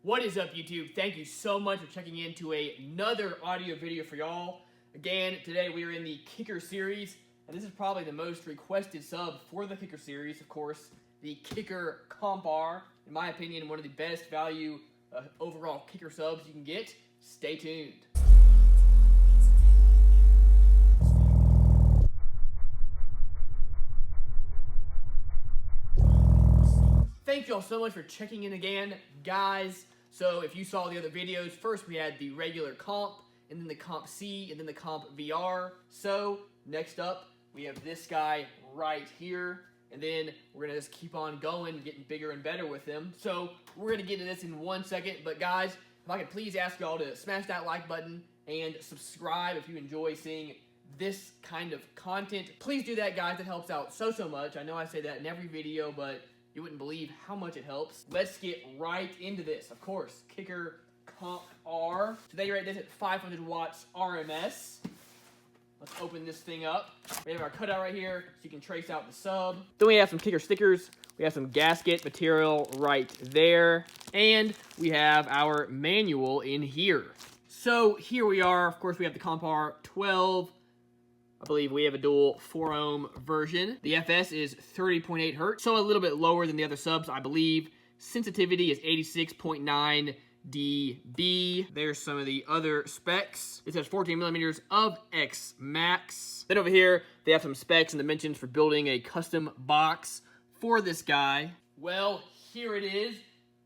What is up, YouTube? Thank you so much for checking in to another audio video for y'all. Again, today we are in the Kicker series, and this is probably the most requested sub for the Kicker series. Of course, the Kicker Comp R, in my opinion, one of the best value overall Kicker subs you can get. Stay tuned. Thank y'all so much for checking in again, guys. So if you saw the other videos, first we had the regular comp, and then the comp C, and then the comp VR. So next up, we have this guy right here, and then we're gonna just keep on going, getting bigger and better with them. So we're gonna get into this in 1 second, but guys, if I could please ask y'all to smash that like button and subscribe if you enjoy seeing this kind of content. Please do that, guys. It helps out so much. I know I say that in every video, but you wouldn't believe how much it helps. Let's get right into this. Of course, Kicker Comp R. Today you rate this at 500 watts RMS. Let's open this thing up. We have our cutout right here, so you can trace out the sub. Then we have some Kicker stickers. We have some gasket material right there. And we have our manual in here. So here we are. Of course, we have the Comp R 12. I believe we have a dual 4 ohm version. The FS is 30.8 hertz, so a little bit lower than the other subs, I believe. Sensitivity is 86.9 dB. There's some of the other specs. It says 14 millimeters of X Max. Then over here, they have some specs and dimensions for building a custom box for this guy. Well, here it is.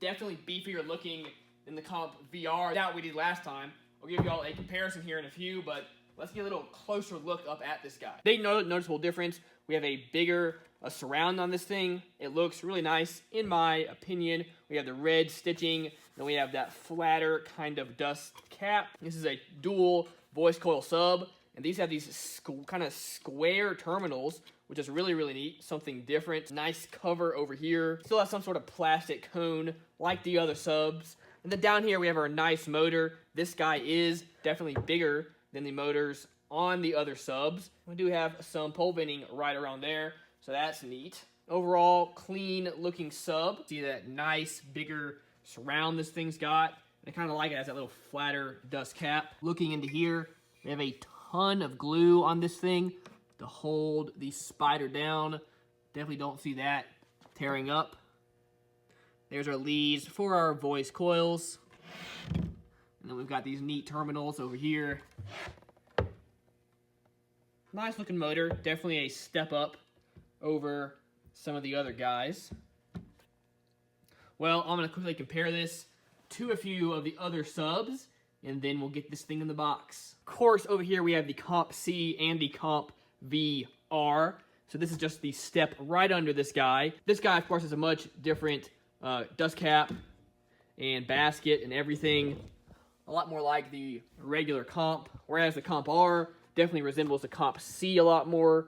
Definitely beefier looking than the Comp VR that we did last time. I'll give y'all a comparison here in a few, but let's get a little closer look up at this guy. Big noticeable difference. We have a bigger surround on this thing. It looks really nice, in my opinion. We have the red stitching, then we have that flatter kind of dust cap. This is a dual voice coil sub, and these have these kind of square terminals, which is really neat. Something different. Nice cover over here. Still has some sort of plastic cone like the other subs. And then down here we have our nice motor. This guy is definitely bigger than the motors on the other subs. We do have some pole venting right around there, so that's neat. Overall, clean looking sub. See that nice bigger surround this thing's got. I kind of like it as that little flatter dust cap. Looking into here, we have a ton of glue on this thing to hold the spider down. Definitely don't see that tearing up. There's our leads for our voice coils. And then we've got these neat terminals over here. Nice looking motor. Definitely a step up over some of the other guys. Well, I'm going to quickly compare this to a few of the other subs, and then we'll get this thing in the box. Of course, over here we have the Comp C and the Comp VR. So this is just the step right under this guy. This guy, of course, has a much different dust cap and basket and everything. A lot more like the regular Comp, whereas the Comp R definitely resembles the Comp C a lot more.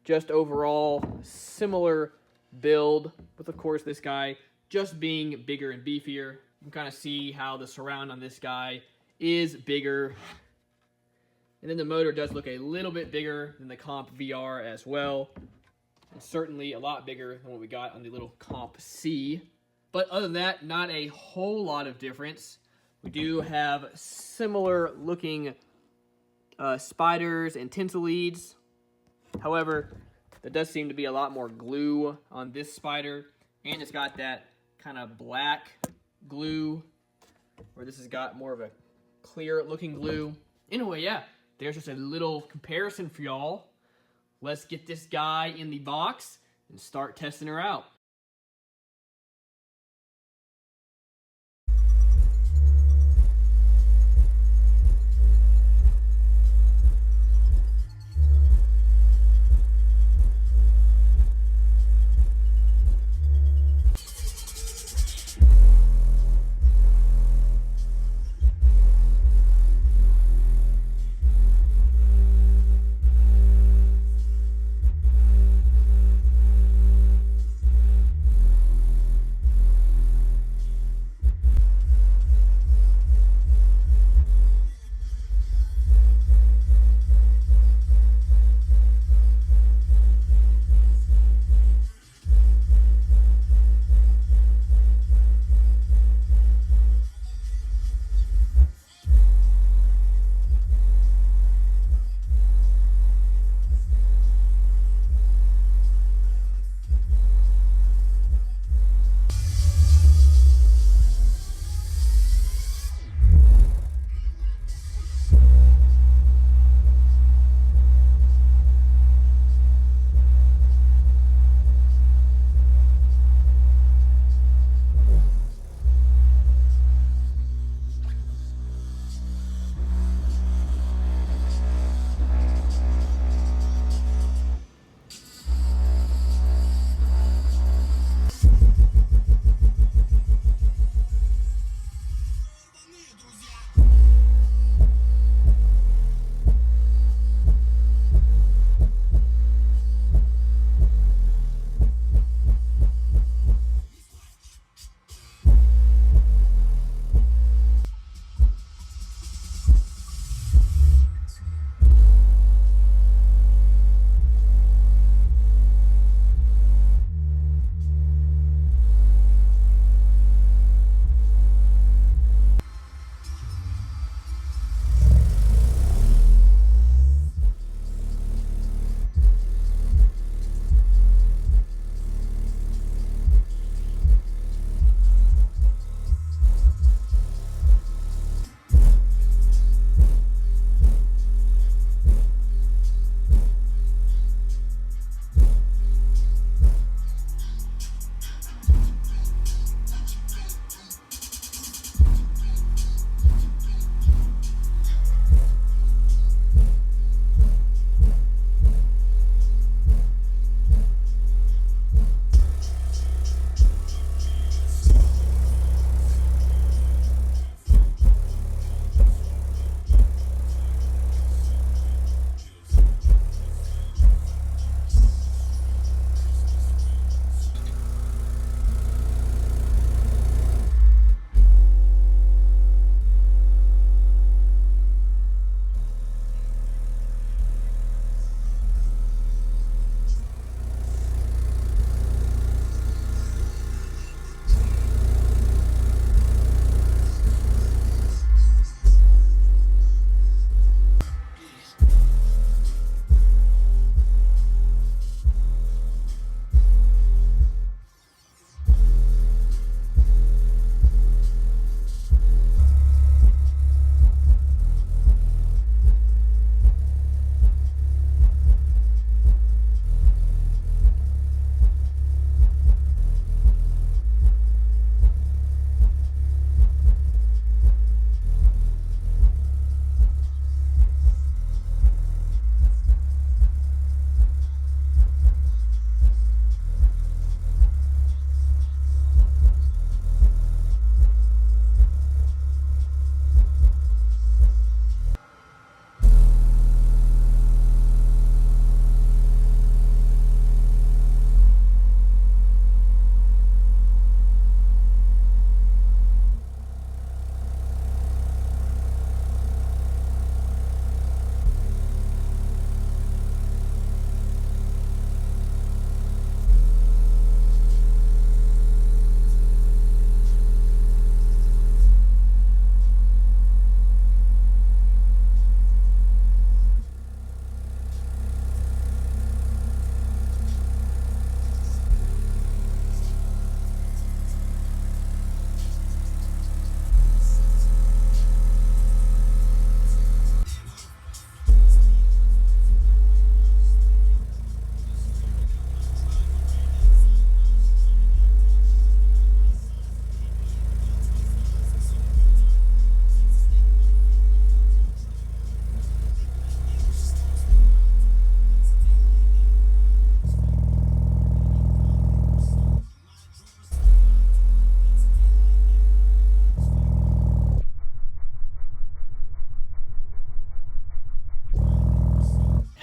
Just overall similar build, with of course this guy just being bigger and beefier. You can kind of see how the surround on this guy is bigger. And then the motor does look a little bit bigger than the Comp VR as well. And certainly a lot bigger than what we got on the little Comp C. But other than that, not a whole lot of difference. We do have similar looking spiders and tinsel leads. However, there does seem to be a lot more glue on this spider, and it's got that kind of black glue, where this has got more of a clear looking glue. Anyway, yeah, there's just a little comparison for y'all. Let's get this guy in the box and start testing her out.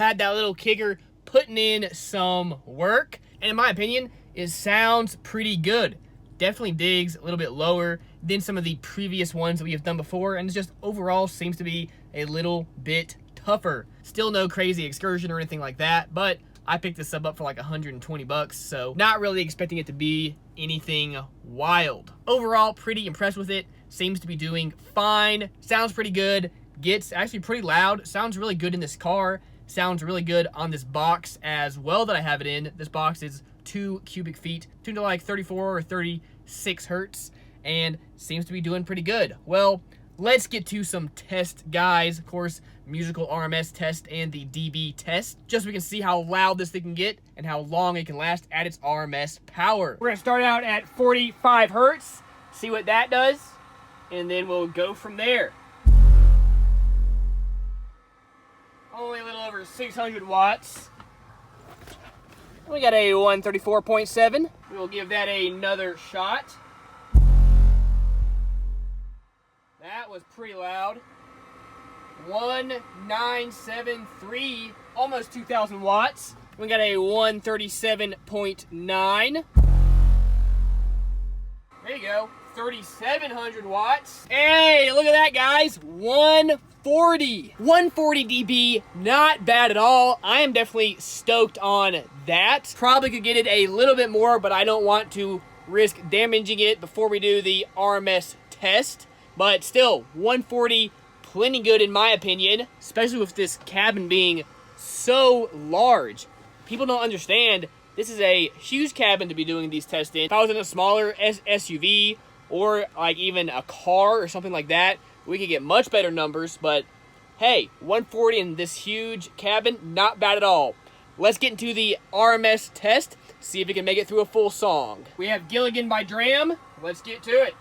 had that little kicker putting in some work, and in my opinion, it sounds pretty good. Definitely digs a little bit lower than some of the previous ones that we have done before, and it just overall seems to be a little bit tougher. Still no crazy excursion or anything like that, but I picked this sub up for like 120 bucks, so not really expecting it to be anything wild. Overall, pretty impressed with it. Seems to be doing fine. Sounds pretty good. Gets actually pretty loud. Sounds really good in this car. Sounds really good on this box as well that I have it in. This box is 2 cubic feet, tuned to like 34 or 36 hertz, and seems to be doing pretty good. Well, let's get to some test, guys. Of course, musical RMS test and the dB test, just so we can see how loud this thing can get and how long it can last at its RMS power. We're gonna start out at 45 hertz, see what that does, and then we'll go from there. Only a little over 600 watts. We got a 134.7. We will give that another shot. That was pretty loud. 1973, almost 2,000 watts. We got a 137.9. There you go, 3,700 watts. Hey, look at that, guys, 140 dB, not bad at all. I am definitely stoked on that. Probably could get it a little bit more, but I don't want to risk damaging it before we do the RMS test. But still, 140, plenty good in my opinion, especially with this cabin being so large. People don't understand, this is a huge cabin to be doing these tests in. If I was in a smaller SUV or like even a car or something like that, we could get much better numbers, but hey, 140 in this huge cabin, not bad at all. Let's get into the RMS test, see if we can make it through a full song. We have Gilligan by Dram. Let's get to it.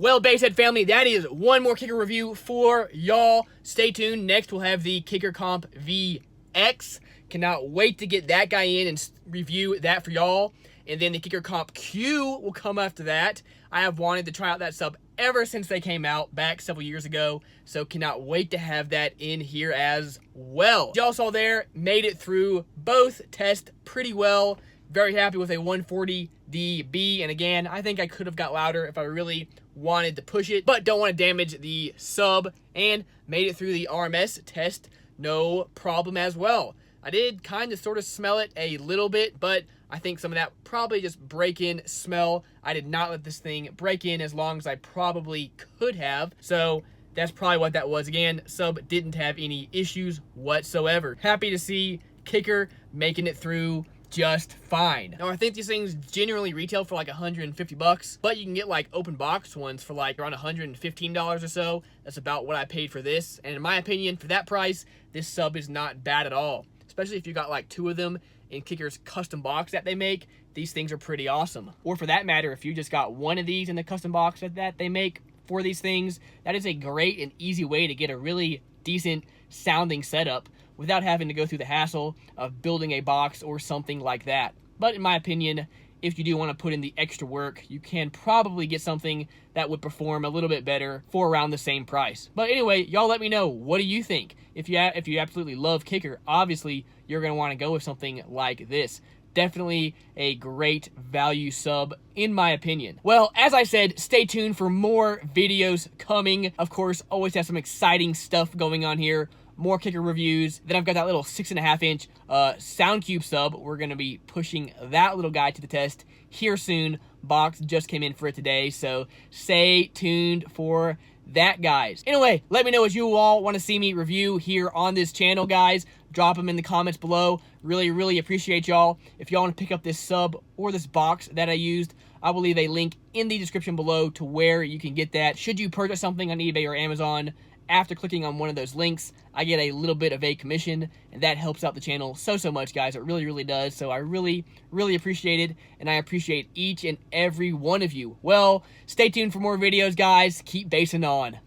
Well, Basshead family, that is one more kicker review for y'all. Stay tuned. Next, we'll have the Kicker Comp VX. Cannot wait to get that guy in and review that for y'all. And then the Kicker Comp Q will come after that. I have wanted to try out that sub ever since they came out back several years ago, so cannot wait to have that in here as well. Y'all saw there, made it through both tests pretty well. Very happy with a 140 dB, and again, I think I could have got louder if I really wanted to push it, but don't want to damage the sub, and made it through the RMS test no problem as well. I did kind of sort of smell it a little bit, but I think some of that probably just break-in smell. I did not let this thing break in as long as I probably could have, so that's probably what that was. Again, sub didn't have any issues whatsoever. Happy to see Kicker making it through just fine. Now, I think these things generally retail for like 150 bucks, but you can get like open box ones for like around $115 or so. That's about what I paid for this, and in my opinion, for that price, this sub is not bad at all. Especially if you got like 2 of them in Kicker's custom box that they make, these things are pretty awesome. Or for that matter, if you just got 1 of these in the custom box that they make for these things, that is a great and easy way to get a really decent sounding setup without having to go through the hassle of building a box or something like that. But in my opinion, if you do want to put in the extra work, you can probably get something that would perform a little bit better for around the same price. But anyway, y'all let me know, what do you think? If you absolutely love Kicker, obviously you're going to want to go with something like this. Definitely a great value sub, in my opinion. Well, as I said, stay tuned for more videos coming. Of course, always have some exciting stuff going on here. More Kicker reviews. Then I've got that little 6.5-inch SoundCube sub. We're going to be pushing that little guy to the test here soon. Box just came in for it today, so stay tuned for that, guys. Anyway, let me know what you all want to see me review here on this channel, guys. Drop them in the comments below. Really appreciate y'all. If y'all want to pick up this sub or this box that I used, I will leave a link in the description below to where you can get that. Should you purchase something on eBay or Amazon, after clicking on one of those links, I get a little bit of a commission, and that helps out the channel so much, guys. It really does. So I really appreciate it, and I appreciate each and every one of you. Well, stay tuned for more videos, guys. Keep basing on.